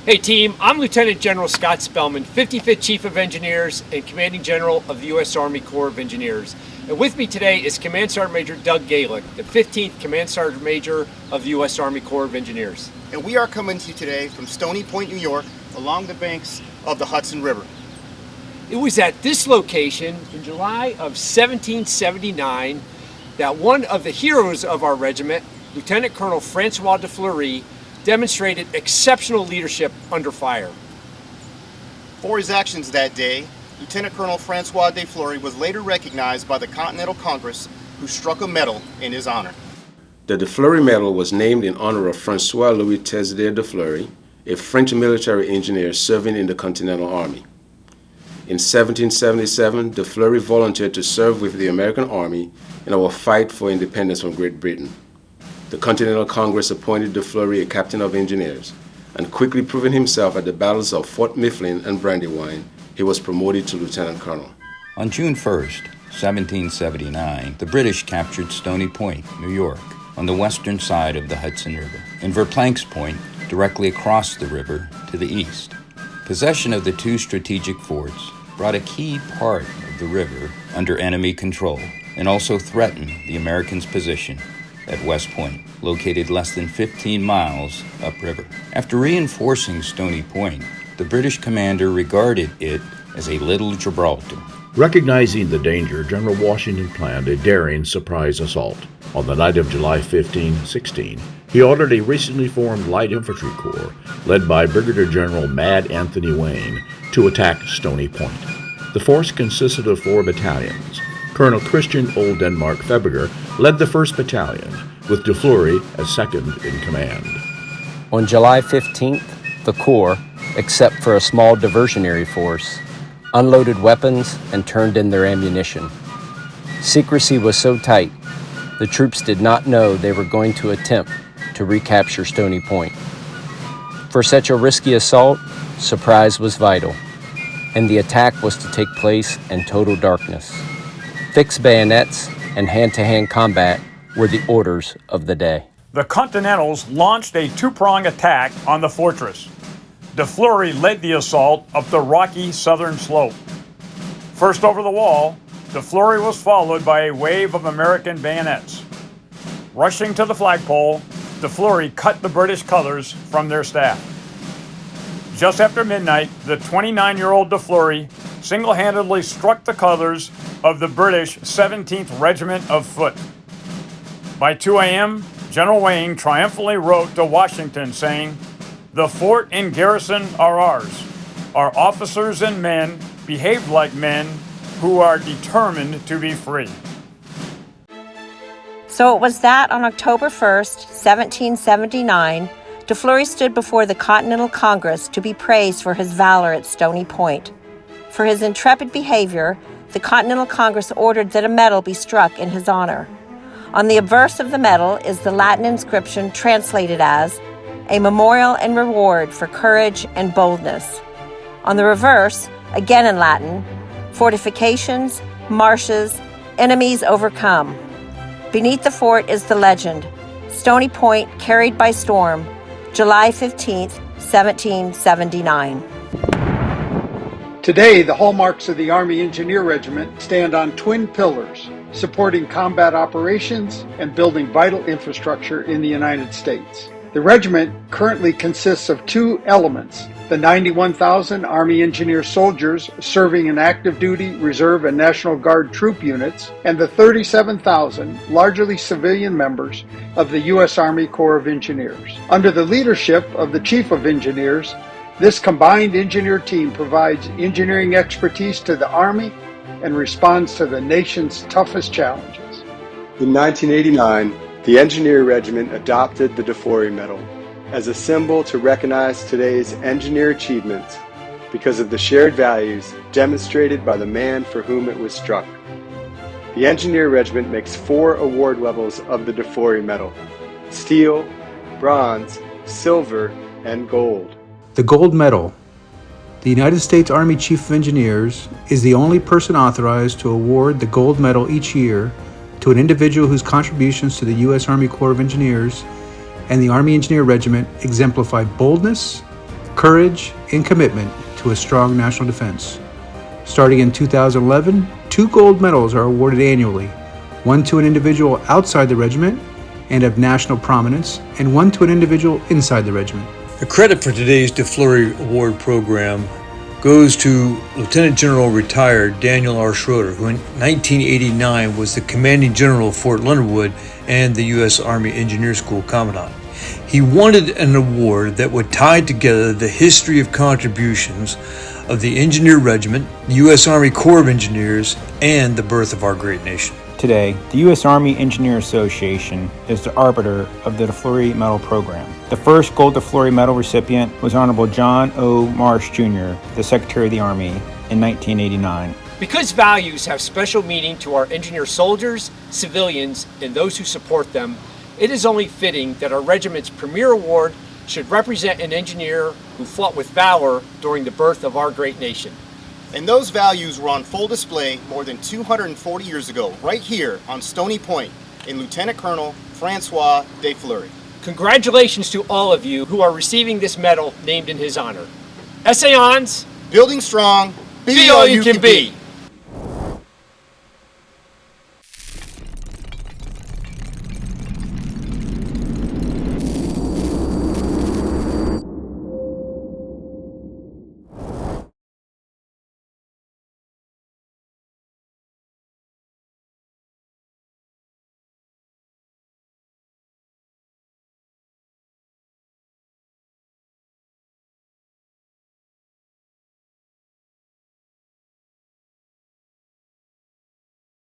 Hey team, I'm Lieutenant General Scott Spellman, 55th Chief of Engineers and Commanding General of the U.S. Army Corps of Engineers. And with me today is Command Sergeant Major Doug Galick, the 15th Command Sergeant Major of the U.S. Army Corps of Engineers. And we are coming to you today from Stony Point, New York, along the banks of the Hudson River. It was at this location in July of 1779 that one of the heroes of our regiment, Lieutenant Colonel François-Louis de Fleury, demonstrated exceptional leadership under fire. For his actions that day, Lieutenant Colonel François de Fleury was later recognized by the Continental Congress, who struck a medal in his honor. The de Fleury Medal was named in honor of François-Louis Teissèdre de Fleury, a French military engineer serving in the Continental Army. In 1777, de Fleury volunteered to serve with the American Army in our fight for independence from Great Britain. The Continental Congress appointed de Fleury a captain of engineers, and quickly proving himself at the battles of Fort Mifflin and Brandywine, he was promoted to lieutenant colonel. On June 1st, 1779, the British captured Stony Point, New York, on the western side of the Hudson River, and Verplancks Point, directly across the river to the east. Possession of the two strategic forts brought a key part of the river under enemy control and also threatened the Americans' position at West Point, located less than 15 miles upriver. After reinforcing Stony Point, the British commander regarded it as a little Gibraltar. Recognizing the danger, General Washington planned a daring surprise assault. On the night of July 15-16, he ordered a recently formed light infantry corps, led by Brigadier General Mad Anthony Wayne, to attack Stony Point. The force consisted of 4 battalions. Colonel Christian Old Denmark Febiger led the 1st Battalion, with de Fleury as second in command. On July 15th, the Corps, except for a small diversionary force, unloaded weapons and turned in their ammunition. Secrecy was so tight, the troops did not know they were going to attempt to recapture Stony Point. For such a risky assault, surprise was vital, and the attack was to take place in total darkness. Fixed bayonets and hand-to-hand combat were the orders of the day. The Continentals launched a two-pronged attack on the fortress. De Fleury led the assault up the rocky southern slope. First over the wall, de Fleury was followed by a wave of American bayonets. Rushing to the flagpole, de Fleury cut the British colors from their staff. Just after midnight, the 29-year-old de Fleury single-handedly struck the colors of the British 17th Regiment of Foot. By 2 a.m., General Wayne triumphantly wrote to Washington saying, "The fort and garrison are ours. Our officers and men behaved like men who are determined to be free." So it was that on October 1st, 1779, de Fleury stood before the Continental Congress to be praised for his valor at Stony Point. For his intrepid behavior, the Continental Congress ordered that a medal be struck in his honor. On the obverse of the medal is the Latin inscription translated as, "A memorial and reward for courage and boldness." On the reverse, again in Latin, "Fortifications, marshes, enemies overcome." Beneath the fort is the legend, "Stony Point carried by storm, July 15th, 1779. Today, the hallmarks of the Army Engineer Regiment stand on twin pillars, supporting combat operations and building vital infrastructure in the United States. The regiment currently consists of 2 elements: the 91,000 Army Engineer soldiers serving in active duty, reserve, and National Guard troop units, and the 37,000 largely civilian members of the U.S. Army Corps of Engineers. Under the leadership of the Chief of Engineers, this combined engineer team provides engineering expertise to the Army and responds to the nation's toughest challenges. In 1989, the Engineer Regiment adopted the de Fleury Medal as a symbol to recognize today's engineer achievements because of the shared values demonstrated by the man for whom it was struck. The Engineer Regiment makes 4 award levels of the de Fleury Medal: steel, bronze, silver, and gold. The Gold Medal. The United States Army Chief of Engineers is the only person authorized to award the Gold Medal each year to an individual whose contributions to the U.S. Army Corps of Engineers and the Army Engineer Regiment exemplify boldness, courage and commitment to a strong national defense. Starting in 2011, 2 gold medals are awarded annually, one to an individual outside the regiment and of national prominence, and one to an individual inside the regiment. The credit for today's De Fleury Award program goes to Lieutenant General retired Daniel R. Schroeder, who in 1989 was the commanding general of Fort Leonard Wood and the U.S. Army Engineer School Commandant. He wanted an award that would tie together the history of contributions of the Engineer Regiment, the U.S. Army Corps of Engineers, and the birth of our great nation. Today, the U.S. Army Engineer Association is the arbiter of the De Fleury Medal program. The first Gold De Fleury Medal recipient was Honorable John O. Marsh, Jr., the Secretary of the Army, in 1989. Because values have special meaning to our engineer soldiers, civilians, and those who support them, it is only fitting that our regiment's premier award should represent an engineer who fought with valor during the birth of our great nation. And those values were on full display more than 240 years ago, right here on Stony Point in Lieutenant Colonel François de Fleury. Congratulations to all of you who are receiving this medal named in his honor. Essayons, building strong, be all you can be.